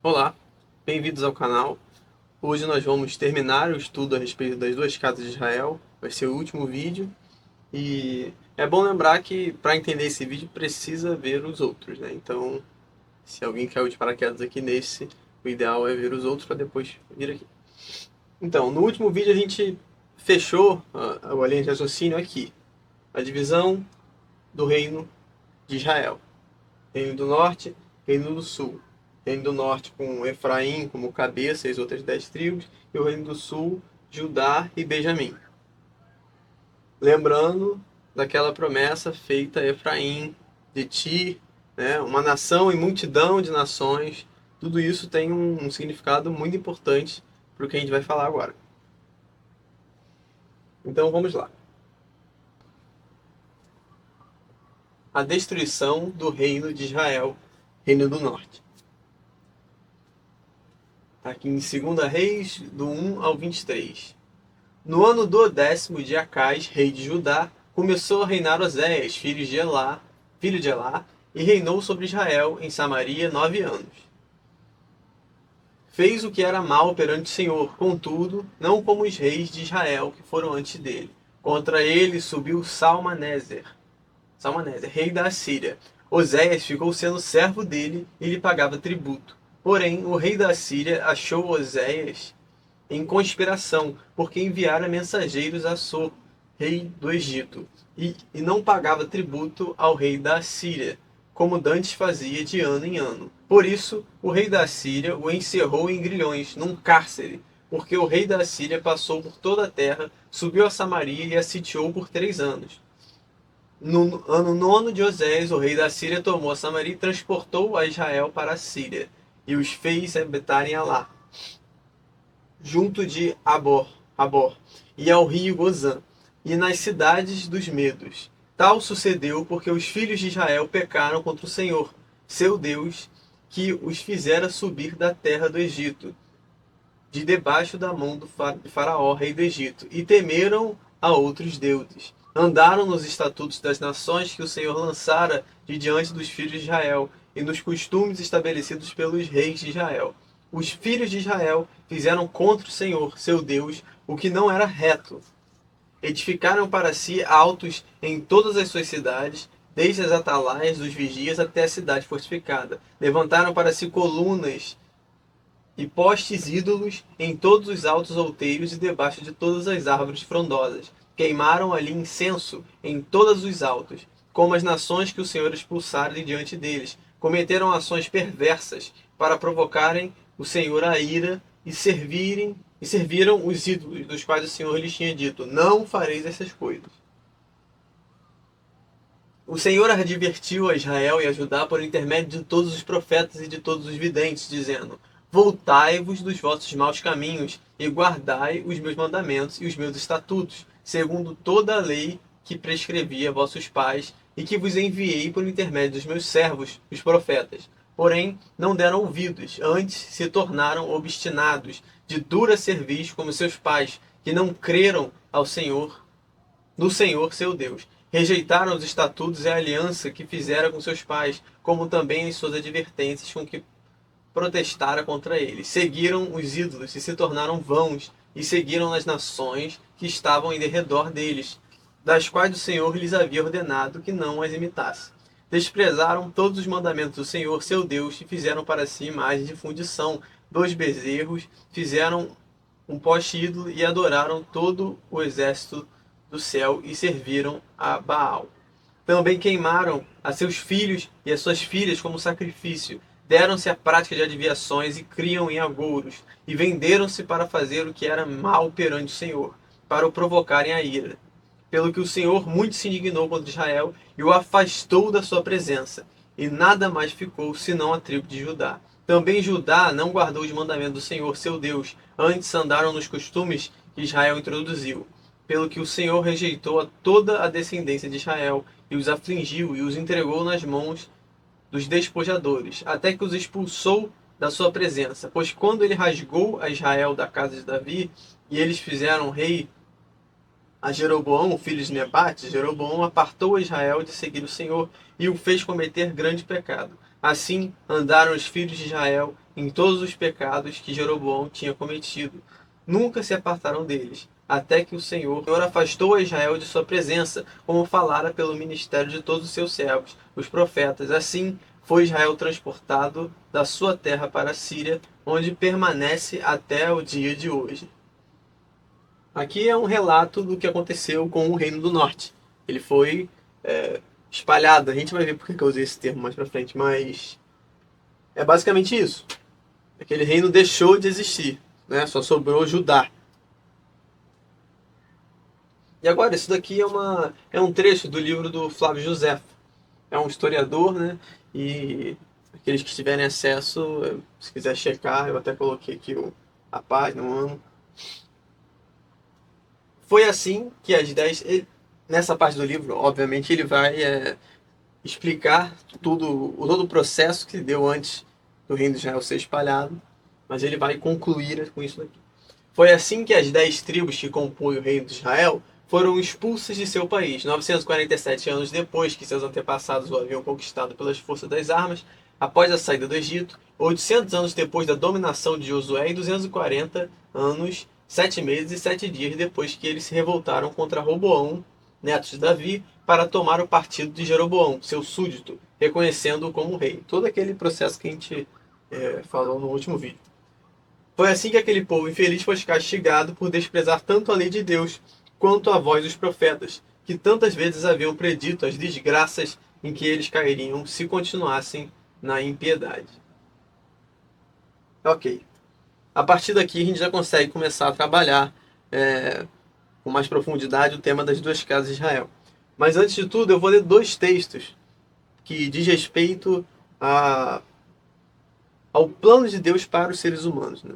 Olá, bem-vindos ao canal. Hoje nós vamos terminar o estudo a respeito das duas casas de Israel. Vai ser o último vídeo e é bom lembrar que para entender esse vídeo precisa ver os outros, né? Então, se alguém caiu de paraquedas aqui nesse, o ideal é ver os outros para depois vir aqui. Então, no último vídeo a gente fechou a linha de raciocínio aqui. A divisão do reino de Israel. Reino do Norte, Reino do Sul. Reino do Norte com Efraim como cabeça e as outras 10 tribos, e o Reino do Sul, Judá e Benjamim. Lembrando daquela promessa feita a Efraim, de ti, né, uma nação e multidão de nações. Tudo isso tem um significado muito importante para o que a gente vai falar agora. Então vamos lá. A destruição do reino de Israel, Reino do Norte. Aqui em 2 Reis, do 1 ao 23. No ano do 10º de Acais, rei de Judá, começou a reinar Oséias, filho de Elá, e reinou sobre Israel em Samaria 9 anos. Fez o que era mal perante o Senhor, contudo, não como os reis de Israel que foram antes dele. Contra ele subiu Salmaneser, rei da Assíria. Oséias ficou sendo servo dele e lhe pagava tributo. Porém, o rei da Assíria achou Oséias em conspiração, porque enviara mensageiros a So, rei do Egito, e não pagava tributo ao rei da Assíria, como dantes fazia de ano em ano. Por isso, o rei da Assíria o encerrou em grilhões, num cárcere, porque o rei da Assíria passou por toda a terra, subiu a Samaria e a sitiou por 3 anos. No ano 9 de Oséias, o rei da Síria tomou a Samaria e transportou a Israel para a Síria, e os fez habitarem lá, junto de Abor, e ao rio Gozã, e nas cidades dos Medos. Tal sucedeu porque os filhos de Israel pecaram contra o Senhor, seu Deus, que os fizera subir da terra do Egito, de debaixo da mão do Faraó, rei do Egito, e temeram a outros deuses. Andaram nos estatutos das nações que o Senhor lançara de diante dos filhos de Israel, e nos costumes estabelecidos pelos reis de Israel. Os filhos de Israel fizeram contra o Senhor, seu Deus, o que não era reto. Edificaram para si altos em todas as suas cidades, desde as atalaias dos vigias até a cidade fortificada. Levantaram para si colunas e postes ídolos em todos os altos outeiros e debaixo de todas as árvores frondosas. Queimaram ali incenso em todos os altos, como as nações que o Senhor expulsara de diante deles. Cometeram ações perversas para provocarem o Senhor a ira e serviram os ídolos dos quais o Senhor lhes tinha dito: não fareis essas coisas. O Senhor advertiu a Israel e a Judá por intermédio de todos os profetas e de todos os videntes, dizendo: voltai-vos dos vossos maus caminhos e guardai os meus mandamentos e os meus estatutos, segundo toda a lei que prescrevi a vossos pais e que vos enviei por intermédio dos meus servos, os profetas. Porém, não deram ouvidos, antes se tornaram obstinados, de dura cerviz como seus pais, que não creram ao Senhor, no Senhor seu Deus. Rejeitaram os estatutos e a aliança que fizera com seus pais, como também as suas advertências com que protestara contra eles. Seguiram os ídolos e se tornaram vãos, e seguiram as nações que estavam em derredor deles, das quais o Senhor lhes havia ordenado que não as imitasse. Desprezaram todos os mandamentos do Senhor, seu Deus, e fizeram para si imagens de fundição, 2 bezerros, fizeram um poste ídolo e adoraram todo o exército do céu e serviram a Baal. Também queimaram a seus filhos e as suas filhas como sacrifício, deram-se à prática de adivinhações e criam em agouros, e venderam-se para fazer o que era mal perante o Senhor, para o provocarem a ira. Pelo que o Senhor muito se indignou contra Israel e o afastou da sua presença, e nada mais ficou senão a tribo de Judá. Também Judá não guardou os mandamentos do Senhor seu Deus, antes andaram nos costumes que Israel introduziu. Pelo que o Senhor rejeitou a toda a descendência de Israel, e os afligiu e os entregou nas mãos dos despojadores, até que os expulsou da sua presença. Pois quando ele rasgou a Israel da casa de Davi, e eles fizeram rei a Jeroboão, o filho de Nebate, Jeroboão apartou Israel de seguir o Senhor e o fez cometer grande pecado. Assim andaram os filhos de Israel em todos os pecados que Jeroboão tinha cometido. Nunca se apartaram deles, até que o Senhor afastou a Israel de sua presença, como falara pelo ministério de todos os seus servos, os profetas. Assim foi Israel transportado da sua terra para a Síria, onde permanece até o dia de hoje. Aqui é um relato do que aconteceu com o Reino do Norte. Ele foi espalhado. A gente vai ver porque eu usei esse termo mais pra frente, mas é basicamente isso. Aquele reino deixou de existir, né? Só sobrou Judá. E agora, isso daqui é um trecho do livro do Flávio José. É um historiador, né? E aqueles que tiverem acesso, se quiser checar, eu até coloquei aqui a página, o ano. Foi assim que as 10. Nessa parte do livro, obviamente, ele vai explicar todo o processo que deu antes do reino de Israel ser espalhado, mas ele vai concluir com isso daqui. Foi assim que as 10 tribos que compõem o reino de Israel foram expulsas de seu país, 947 anos depois que seus antepassados o haviam conquistado pelas forças das armas, após a saída do Egito, 800 anos depois da dominação de Josué e 240 anos, 7 meses e 7 dias depois que eles se revoltaram contra Roboão, neto de Davi, para tomar o partido de Jeroboão, seu súdito, reconhecendo-o como rei. Todo aquele processo que a gente falou no último vídeo. Foi assim que aquele povo infeliz foi castigado por desprezar tanto a lei de Deus quanto a voz dos profetas, que tantas vezes haviam predito as desgraças em que eles cairiam se continuassem na impiedade. Ok. A partir daqui a gente já consegue começar a trabalhar com mais profundidade o tema das duas casas de Israel. Mas antes de tudo eu vou ler 2 textos que diz respeito ao plano de Deus para os seres humanos, né?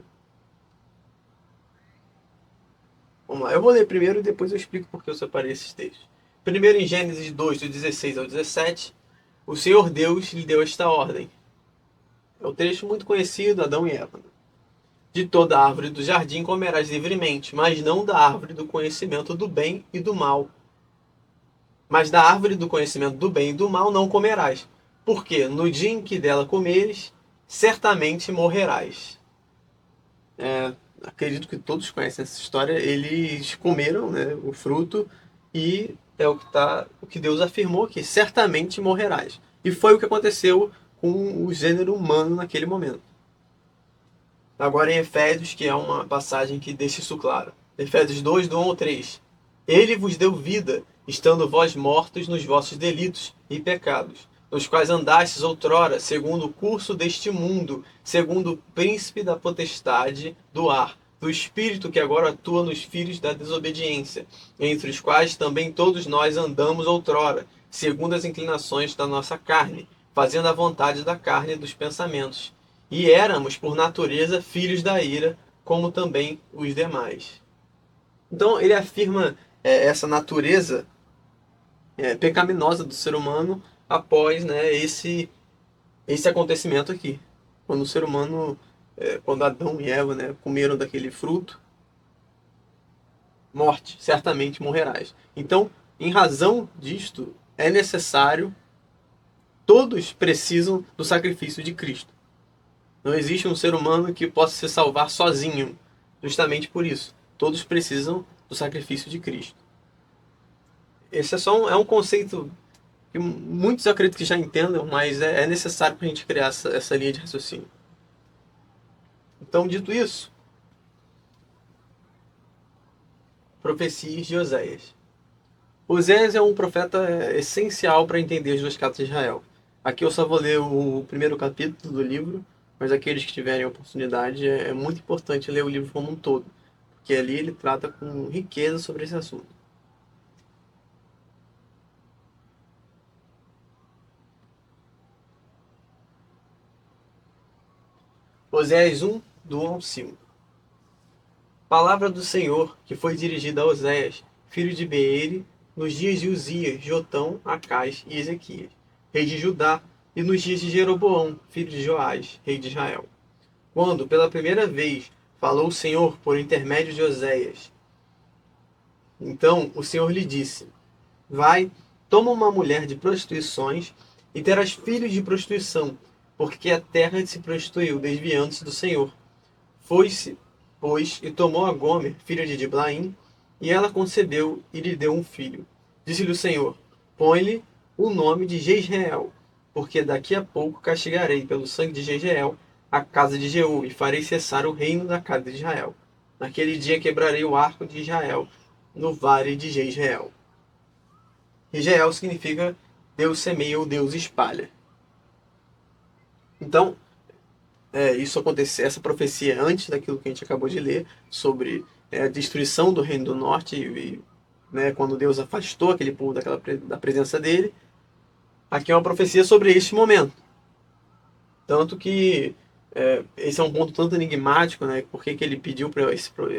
Vamos lá, eu vou ler primeiro e depois eu explico porque eu separei esses textos. Primeiro em Gênesis 2, do 16 ao 17, o Senhor Deus lhe deu esta ordem. É um trecho muito conhecido, Adão e Eva. De toda árvore do jardim comerás livremente, mas não da árvore do conhecimento do bem e do mal. Mas da árvore do conhecimento do bem e do mal não comerás, porque no dia em que dela comeres, certamente morrerás. Acredito que todos conhecem essa história. Eles comeram, né, o fruto e é o que Deus afirmou, que certamente morrerás. E foi o que aconteceu com o gênero humano naquele momento. Agora em Efésios, que é uma passagem que deixa isso claro. Efésios 2, do 1 ao 3. Ele vos deu vida, estando vós mortos nos vossos delitos e pecados, nos quais andastes outrora, segundo o curso deste mundo, segundo o príncipe da potestade do ar, do espírito que agora atua nos filhos da desobediência, entre os quais também todos nós andamos outrora, segundo as inclinações da nossa carne, fazendo a vontade da carne e dos pensamentos. E éramos, por natureza, filhos da ira, como também os demais. Então ele afirma essa natureza pecaminosa do ser humano após, né, esse acontecimento aqui. Quando o ser humano, quando Adão e Eva, né, comeram daquele fruto, morte, certamente morrerás. Então, em razão disto, é necessário, todos precisam do sacrifício de Cristo. Não existe um ser humano que possa se salvar sozinho, justamente por isso. Todos precisam do sacrifício de Cristo. Esse é um conceito que muitos eu acredito que já entendam, mas é necessário para a gente criar essa linha de raciocínio. Então, dito isso, profecias de Oséias. Oséias é um profeta essencial para entender as duas casas de Israel. Aqui eu só vou ler o primeiro capítulo do livro, mas aqueles que tiverem oportunidade, é muito importante ler o livro como um todo, porque ali ele trata com riqueza sobre esse assunto. Oséias 1, do 1 ao 5. Palavra do Senhor que foi dirigida a Oséias, filho de Beeri, nos dias de Uzias, Jotão, Acás e Ezequias, reis de Judá, e nos dias de Jeroboão, filho de Joás, rei de Israel. Quando, pela primeira vez, falou o Senhor por intermédio de Oséias, Então o Senhor lhe disse: Vai, toma uma mulher de prostituições e terás filhos de prostituição, porque a terra se prostituiu, desviando-se do Senhor. Foi-se, pois, e tomou a Gomer, filha de Diblaim, e ela concebeu e lhe deu um filho. Disse-lhe o Senhor: Põe-lhe o nome de Jezreel, porque daqui a pouco castigarei pelo sangue de Jezreel a casa de Jeú, e farei cessar o reino da casa de Israel. Naquele dia quebrarei o arco de Israel no vale de Jezreel. Jezreel significa Deus semeia ou Deus espalha. Então, isso aconteceu, essa profecia é antes daquilo que a gente acabou de ler sobre a destruição do reino do norte e né, quando Deus afastou aquele povo da presença dele. Aqui é uma profecia sobre este momento. Tanto que esse é um ponto tanto enigmático, né? Por que ele pediu para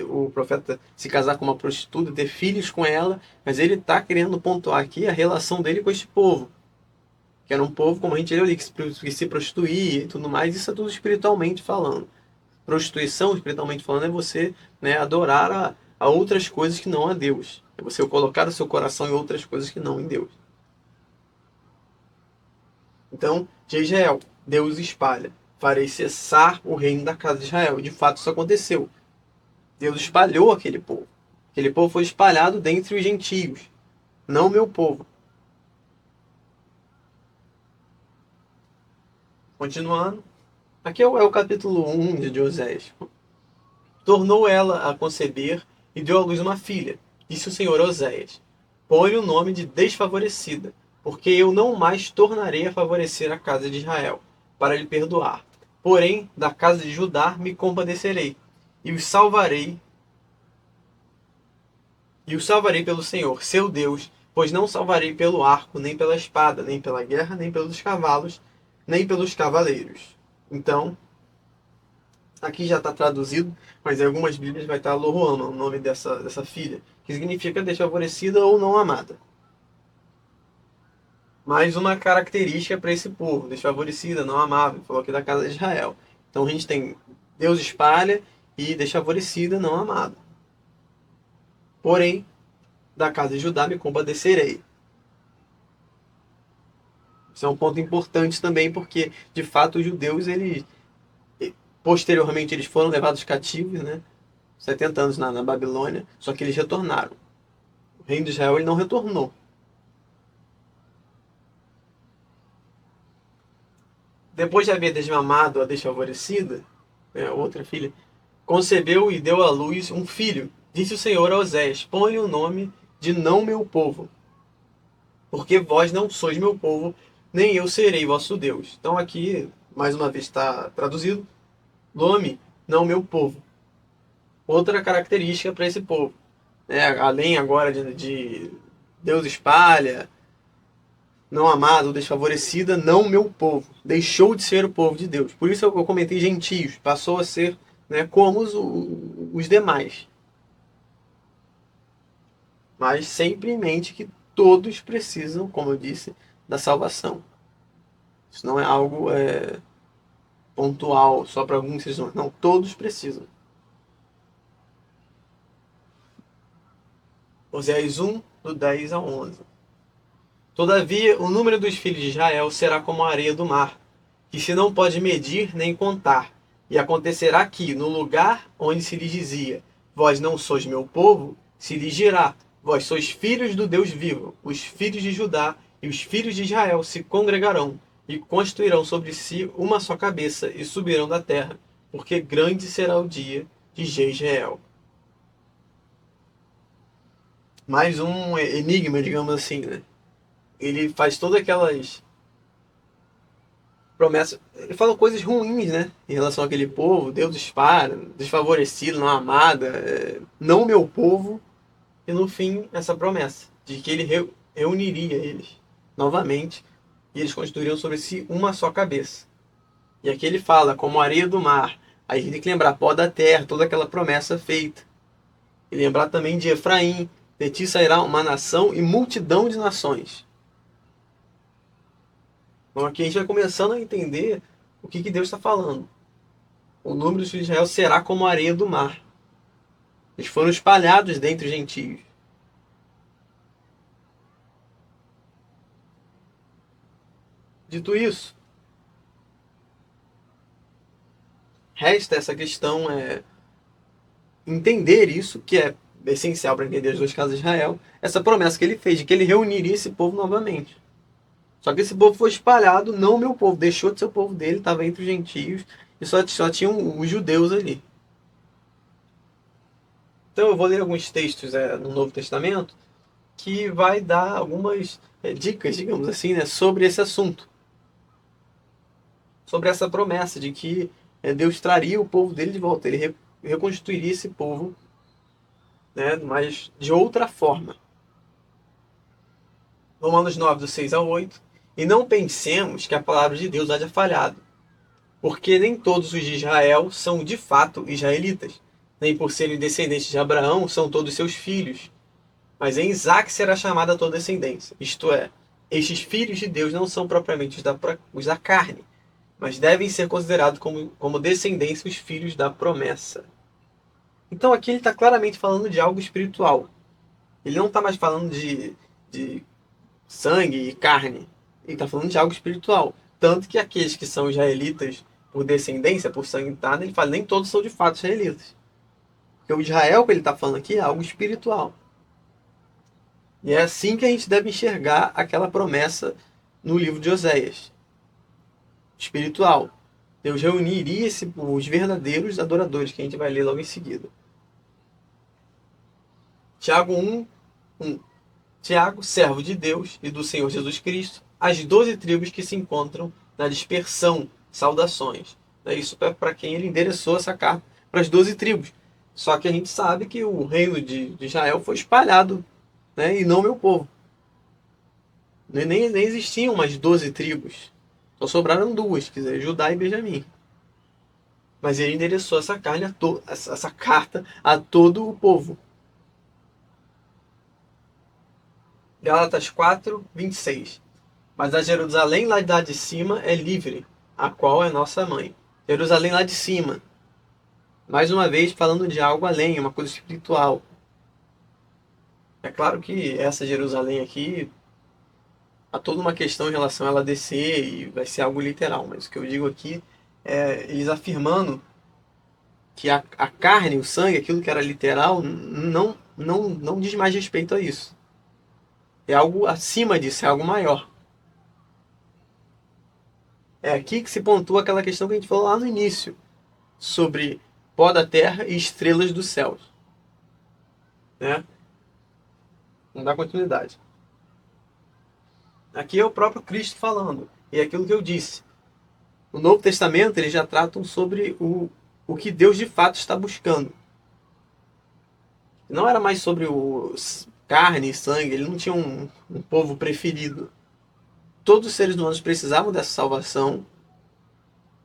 o profeta se casar com uma prostituta, ter filhos com ela, mas ele está querendo pontuar aqui a relação dele com este povo. Que era um povo, como a gente leu ali, que se prostituía e tudo mais, isso é tudo espiritualmente falando. Prostituição, espiritualmente falando, é você, né, adorar a outras coisas que não a Deus. É você colocar o seu coração em outras coisas que não em Deus. Então, Jezreel, Deus espalha. Farei cessar o reino da casa de Israel. E de fato isso aconteceu. Deus espalhou aquele povo. Aquele povo foi espalhado dentre os gentios. Não o meu povo. Continuando. Aqui é o capítulo 1 de Oséias. Tornou ela a conceber e deu à luz uma filha. Disse o Senhor a Oséias: Põe o nome de desfavorecida, porque eu não mais tornarei a favorecer a casa de Israel, para lhe perdoar. Porém, da casa de Judá me compadecerei, e os salvarei pelo Senhor, seu Deus, pois não salvarei pelo arco, nem pela espada, nem pela guerra, nem pelos cavalos, nem pelos cavaleiros. Então, aqui já está traduzido, mas em algumas Bíblias vai estar Loruama, o nome dessa filha, que significa desfavorecida ou não amada. Mais uma característica para esse povo, desfavorecida, não amável, falou aqui da casa de Israel. Então a gente tem Deus espalha e desfavorecida, não amada. Porém, da casa de Judá me compadecerei. Isso é um ponto importante também, porque de fato os judeus, posteriormente eles foram levados cativos, né? 70 anos na Babilônia, só que eles retornaram. O reino de Israel ele não retornou. Depois de haver desmamado a desfavorecida, outra filha, concebeu e deu à luz um filho. Disse o Senhor a Oséias: Põe-lhe o nome de não meu povo, porque vós não sois meu povo, nem eu serei vosso Deus. Então aqui, mais uma vez está traduzido, nome não meu povo. Outra característica para esse povo. Além agora de Deus espalha, não amado, desfavorecida, não meu povo. Deixou de ser o povo de Deus. Por isso eu comentei gentios. Passou a ser, né, como os demais. Mas sempre em mente que todos precisam, como eu disse, da salvação. Isso não é algo pontual, só para alguns precisam. Não, todos precisam. Oséias 1, do 10 a 11. Todavia, o número dos filhos de Israel será como a areia do mar, que se não pode medir nem contar. E acontecerá que, no lugar onde se lhes dizia, vós não sois meu povo, se lhes dirá, vós sois filhos do Deus vivo. Os filhos de Judá e os filhos de Israel se congregarão e constituirão sobre si uma só cabeça e subirão da terra, porque grande será o dia de Jezreel. Mais um enigma, digamos assim, né? Ele faz todas aquelas promessas. Ele fala coisas ruins, né? Em relação àquele povo. Deus dispara, desfavorecido, não amada, não meu povo. E no fim, essa promessa de que ele reuniria eles novamente e eles constituiriam sobre si uma só cabeça. E aqui ele fala, como a areia do mar. Aí a gente tem que lembrar, pó da terra, toda aquela promessa feita. E lembrar também de Efraim, de ti sairá uma nação e multidão de nações. Então aqui a gente vai começando a entender o que Deus está falando. O número dos filhos de Israel será como a areia do mar. Eles foram espalhados dentre os gentios. Dito isso, resta essa questão, entender isso, que é essencial para entender as duas casas de Israel, essa promessa que ele fez de que ele reuniria esse povo novamente. Só que esse povo foi espalhado, não o meu povo, deixou de ser o povo dele, estava entre os gentios, e só tinham os judeus ali. Então eu vou ler alguns textos no Novo Testamento que vai dar algumas dicas, digamos assim, né, sobre esse assunto. Sobre essa promessa de que Deus traria o povo dele de volta, ele reconstituiria esse povo, né, mas de outra forma. Romanos 9, do 6 ao 8. E não pensemos que a palavra de Deus haja falhado, porque nem todos os de Israel são de fato israelitas, nem por serem descendentes de Abraão são todos seus filhos. Mas em Isaac será chamada a tua descendência. Isto é, estes filhos de Deus não são propriamente os da carne, mas devem ser considerados como descendência os filhos da promessa. Então aqui ele está claramente falando de algo espiritual. Ele não está mais falando de sangue e carne. Ele está falando de algo espiritual. Tanto que aqueles que são israelitas por descendência, por sangue carne, ele fala nem todos são de fato israelitas. Porque o Israel que ele está falando aqui é algo espiritual. E é assim que a gente deve enxergar aquela promessa no livro de Oséias. Espiritual. Deus reuniria os verdadeiros adoradores, que a gente vai ler logo em seguida. Tiago 1. Tiago, servo de Deus e do Senhor Jesus Cristo, as 12 tribos que se encontram na dispersão, saudações. Isso é para quem ele endereçou essa carta, para as 12 tribos. Só que a gente sabe que o reino de Israel foi espalhado, né, e não meu povo. Nem existiam mais 12 tribos. Só sobraram duas, quer dizer, Judá e Benjamim. Mas ele endereçou essa carta a todo o povo. Gálatas 4, 26. Mas a Jerusalém lá de cima é livre, a qual é nossa mãe. Jerusalém lá de cima. Mais uma vez falando de algo além, uma coisa espiritual. É claro que essa Jerusalém aqui, há toda uma questão em relação a ela descer e vai ser algo literal. Mas o que eu digo aqui é eles afirmando que a carne, o sangue, aquilo que era literal, não diz mais respeito a isso. É algo acima disso, é algo maior. É aqui que se pontua aquela questão que a gente falou lá no início, sobre pó da terra e estrelas dos céus. Né? Vamos dar continuidade. Aqui é o próprio Cristo falando. E é aquilo que eu disse. No Novo Testamento eles já tratam sobre o que Deus de fato está buscando. Não era mais sobre carne e sangue, ele não tinha um povo preferido. Todos os seres humanos precisavam dessa salvação.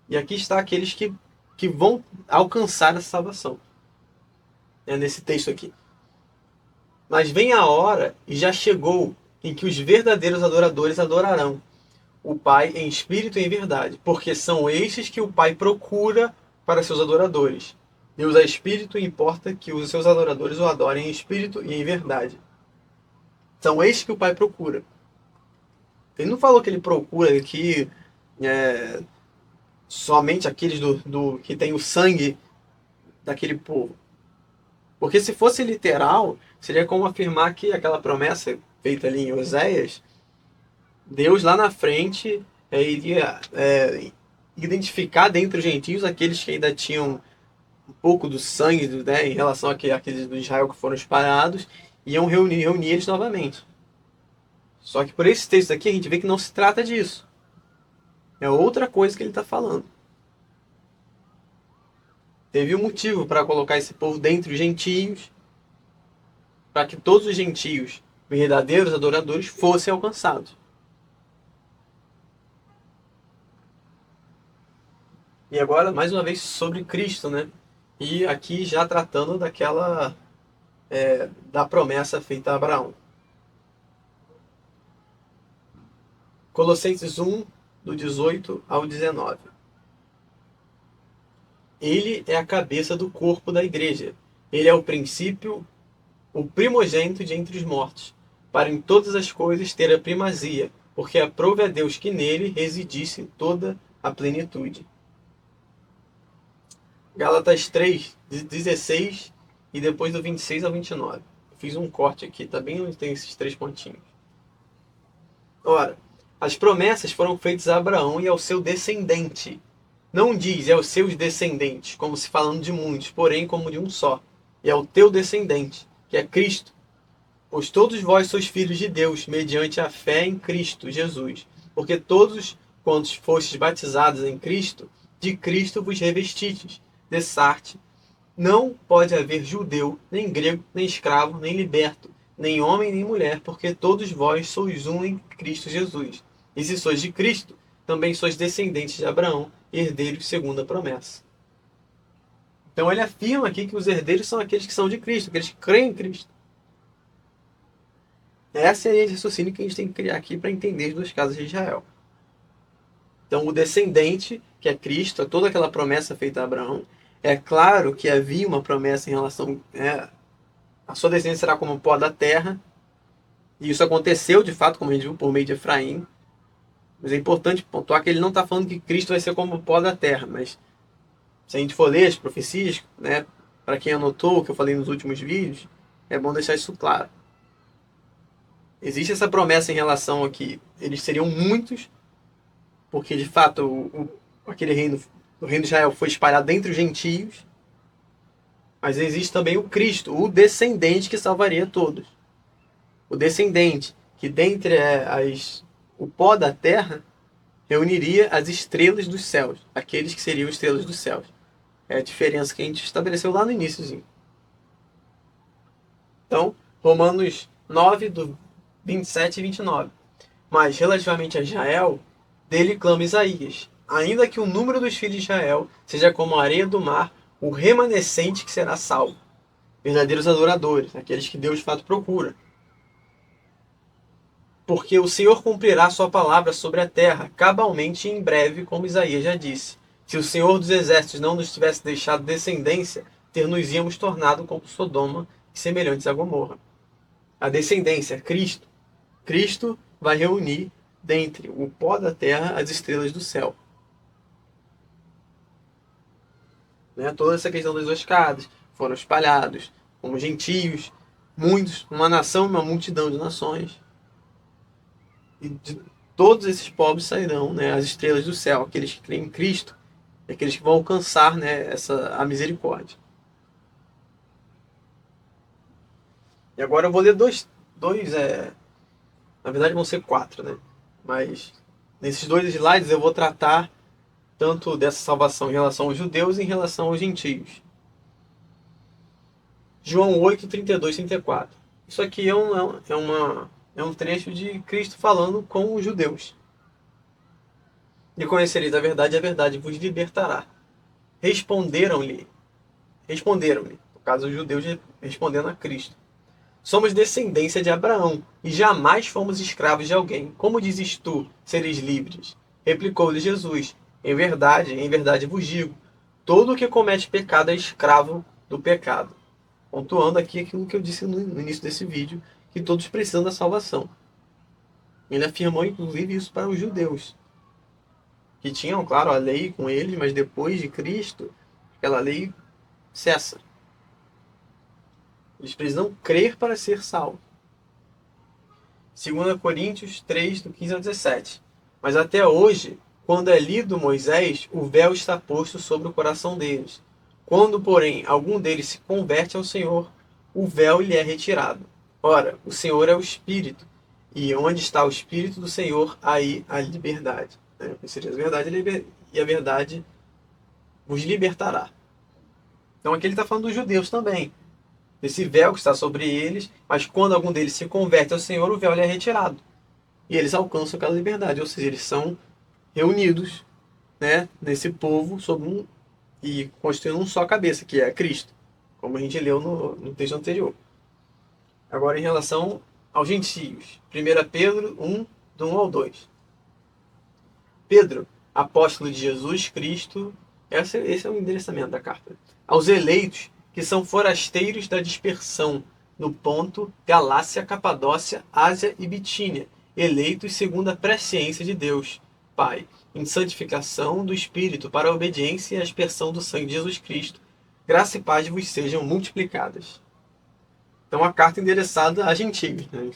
E aqui está aqueles que vão alcançar essa salvação. É nesse texto aqui. Mas vem a hora, e já chegou, em que os verdadeiros adoradores adorarão o Pai em espírito e em verdade, porque são estes que o Pai procura para seus adoradores. Deus é espírito e importa que os seus adoradores o adorem em espírito e em verdade. São estes que o Pai procura. Ele não falou que ele procura aqui somente aqueles que tem o sangue daquele povo. Porque se fosse literal, seria como afirmar que aquela promessa feita ali em Oséias, Deus lá na frente iria identificar dentre os gentios aqueles que ainda tinham um pouco do sangue, né, em relação àqueles do Israel que foram espalhados, iam reunir eles novamente. Só que por esse texto aqui a gente vê que não se trata disso. É outra coisa que ele está falando. Teve um motivo para colocar esse povo dentre os gentios, para que todos os gentios, verdadeiros adoradores, fossem alcançados. E agora, mais uma vez, sobre Cristo, né? E aqui já tratando da promessa feita a Abraão. Colossenses 1, do 18 ao 19. Ele é a cabeça do corpo da igreja. Ele é o princípio, o primogênito de entre os mortos, para em todas as coisas ter a primazia, porque aprove a Deus que nele residisse toda a plenitude. Gálatas 3, 16 e depois do 26 ao 29. Eu fiz um corte aqui, tá bem onde tem esses 3 pontinhos. Ora, as promessas foram feitas a Abraão e ao seu descendente. Não diz aos seus descendentes, como se falando de muitos, porém como de um só. E ao teu descendente, que é Cristo. Pois todos vós sois filhos de Deus, mediante a fé em Cristo Jesus. Porque todos quantos fostes batizados em Cristo, de Cristo vos revestistes. Dessarte, não pode haver judeu, nem grego, nem escravo, nem liberto, nem homem, nem mulher, porque todos vós sois um em Cristo Jesus. E se sois de Cristo, também sois descendentes de Abraão, herdeiros segundo a promessa. Então ele afirma aqui que os herdeiros são aqueles que são de Cristo, aqueles que creem em Cristo. Essa é a linha de raciocínio que a gente tem que criar aqui para entender as duas casas de Israel. Então o descendente, que é Cristo, toda aquela promessa feita a Abraão, é claro que havia uma promessa em relação a sua descendência será como o pó da terra, e isso aconteceu de fato, como a gente viu, por meio de Efraim. Mas é importante pontuar que ele não está falando que Cristo vai ser como o pó da terra, mas se a gente for ler as profecias, né, para quem anotou o que eu falei nos últimos vídeos, é bom deixar isso claro. Existe essa promessa em relação a que eles seriam muitos, porque de fato aquele reino, o reino de Israel foi espalhado entre os gentios, mas existe também o Cristo, o descendente que salvaria todos. O descendente que dentre o pó da terra reuniria as estrelas dos céus, aqueles que seriam estrelas dos céus. É a diferença que a gente estabeleceu lá no iníciozinho. Então, Romanos 9, do 27 e 29. Mas, relativamente a Israel, dele clama Isaías: ainda que o número dos filhos de Israel seja como a areia do mar, o remanescente que será salvo. Verdadeiros adoradores, aqueles que Deus de fato procura. Porque o Senhor cumprirá sua palavra sobre a terra, cabalmente e em breve, como Isaías já disse. Se o Senhor dos exércitos não nos tivesse deixado descendência, ter-nos-íamos tornado como Sodoma e semelhantes a Gomorra. A descendência, Cristo. Cristo vai reunir dentre o pó da terra as estrelas do céu. Toda essa questão das duas casas, foram espalhados como gentios, muitos, uma nação, uma multidão de nações. E de todos esses povos sairão, as estrelas do céu, aqueles que creem em Cristo, aqueles que vão alcançar, a misericórdia. E agora eu vou ler dois na verdade vão ser 4, mas nesses 2 slides eu vou tratar tanto dessa salvação em relação aos judeus e em relação aos gentios. João 8, 32 e 34. Isso aqui é um trecho de Cristo falando com os judeus. E conhecereis a verdade vos libertará. Responderam-lhe, no caso os judeus respondendo a Cristo: somos descendência de Abraão, e jamais fomos escravos de alguém. Como dizes tu, seres livres? Replicou-lhe Jesus: em verdade vos digo, todo o que comete pecado é escravo do pecado. Pontuando aqui aquilo que eu disse no início desse vídeo, que todos precisam da salvação. Ele afirmou inclusive isso para os judeus, que tinham, claro, a lei com eles, mas depois de Cristo, aquela lei cessa. Eles precisam crer para ser salvos. 2 Coríntios 3, do 15 ao 17. Mas até hoje, quando é lido Moisés, o véu está posto sobre o coração deles. Quando, porém, algum deles se converte ao Senhor, o véu lhe é retirado. Ora, o Senhor é o Espírito, e onde está o Espírito do Senhor, aí a liberdade. Conhecereis a verdade, e a verdade vos libertará. Então aqui ele está falando dos judeus também. Desse véu que está sobre eles, mas quando algum deles se converte ao Senhor, o véu lhe é retirado. E eles alcançam aquela liberdade, ou seja, eles são reunidos, nesse povo e constituindo um só cabeça, que é Cristo, como a gente leu no texto anterior. Agora, em relação aos gentios, 1 Pedro 1, do 1 ao 2. Pedro, apóstolo de Jesus Cristo, esse é o endereçamento da carta, aos eleitos que são forasteiros da dispersão no Ponto, Galácia, Capadócia, Ásia e Bitínia, eleitos segundo a presciência de Deus, Pai, em santificação do Espírito, para a obediência e a aspersão do sangue de Jesus Cristo. Graça e paz vos sejam multiplicadas. Então, a carta endereçada a gentios, né?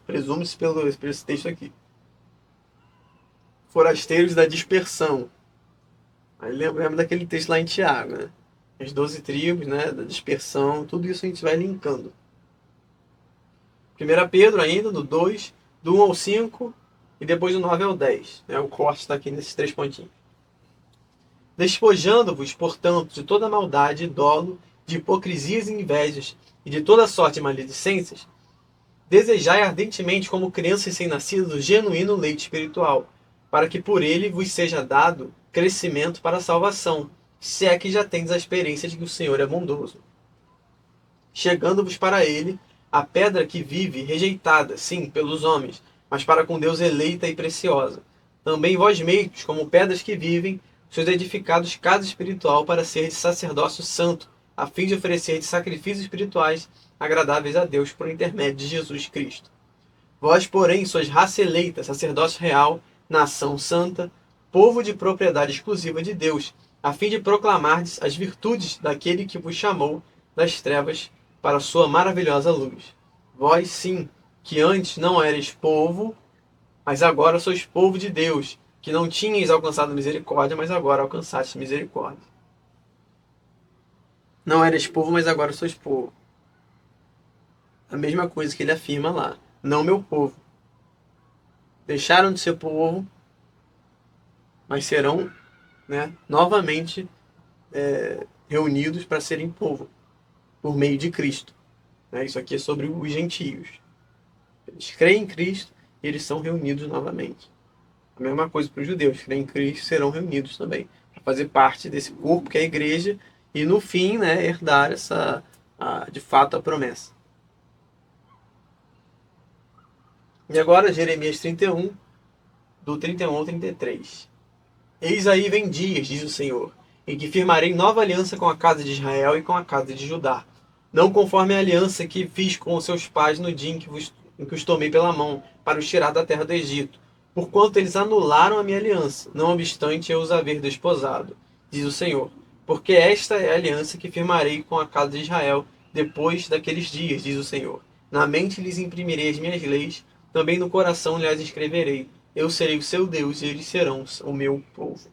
Presume-se por esse texto aqui. Forasteiros da dispersão. Aí lembra daquele texto lá em Tiago, né? As 12 tribos, né? Da dispersão, tudo isso a gente vai linkando. 1 Pedro ainda, do 2, do 1 ao 5 e depois do 9 ao 10. Né? O corte está aqui nesses 3 pontinhos. Despojando-vos, portanto, de toda maldade e dolo, de hipocrisias e invejas, e de toda sorte de maledicências, desejai ardentemente, como crianças recém-nascidas, o genuíno leite espiritual, para que por ele vos seja dado crescimento para a salvação, se é que já tendes a experiência de que o Senhor é bondoso. Chegando-vos para ele, a pedra que vive, rejeitada, sim, pelos homens, mas para com Deus eleita e preciosa. Também vós mesmos, como pedras que vivem, sois edificados casa espiritual para ser de sacerdócio santo, a fim de oferecer de sacrifícios espirituais agradáveis a Deus por intermédio de Jesus Cristo. Vós, porém, sois raça eleita, sacerdócio real, nação santa, povo de propriedade exclusiva de Deus, a fim de proclamardes as virtudes daquele que vos chamou das trevas para a sua maravilhosa luz. Vós, sim, que antes não erais povo, mas agora sois povo de Deus, que não tinhais alcançado misericórdia, mas agora alcançastes misericórdia. Não erais povo, mas agora sois povo. A mesma coisa que ele afirma lá. Não meu povo. Deixaram de ser povo, mas serão, né, novamente reunidos para serem povo, por meio de Cristo. Isso aqui é sobre os gentios. Eles creem em Cristo e eles são reunidos novamente. A mesma coisa para os judeus, creem em Cristo, serão reunidos também, para fazer parte desse corpo que é a igreja e no fim, né, herdar de fato a promessa. E agora Jeremias 31, do 31 ao 33. Eis aí vem dias, diz o Senhor, em que firmarei nova aliança com a casa de Israel e com a casa de Judá, não conforme a aliança que fiz com seus pais no dia em que os tomei pela mão, para os tirar da terra do Egito, porquanto eles anularam a minha aliança, não obstante eu os haver desposado, diz o Senhor. Porque esta é a aliança que firmarei com a casa de Israel depois daqueles dias, diz o Senhor. Na mente lhes imprimirei as minhas leis, também no coração lhes escreverei. Eu serei o seu Deus e eles serão o meu povo.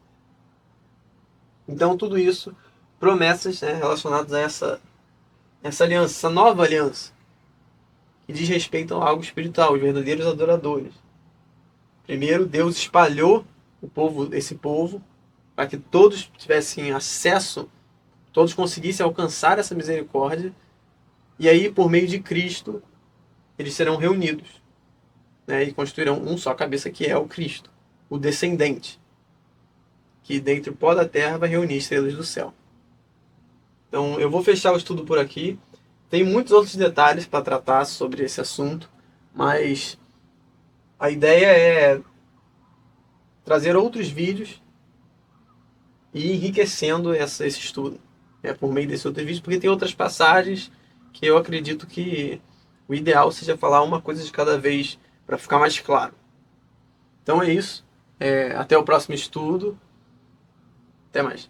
Então tudo isso, promessas, né, relacionadas a essa aliança, essa nova aliança, que diz respeito a algo espiritual, os verdadeiros adoradores. Primeiro, Deus espalhou esse povo, para que todos tivessem acesso, todos conseguissem alcançar essa misericórdia, e aí, por meio de Cristo, eles serão reunidos, né, e constituirão um só cabeça, que é o Cristo, o descendente, que dentre o pó da terra vai reunir estrelas do céu. Então, eu vou fechar o estudo por aqui. Tem muitos outros detalhes para tratar sobre esse assunto, mas a ideia é trazer outros vídeos e enriquecendo esse estudo, por meio desses outros vídeos, porque tem outras passagens que eu acredito que o ideal seja falar uma coisa de cada vez para ficar mais claro. Então é isso. Até o próximo estudo. Até mais.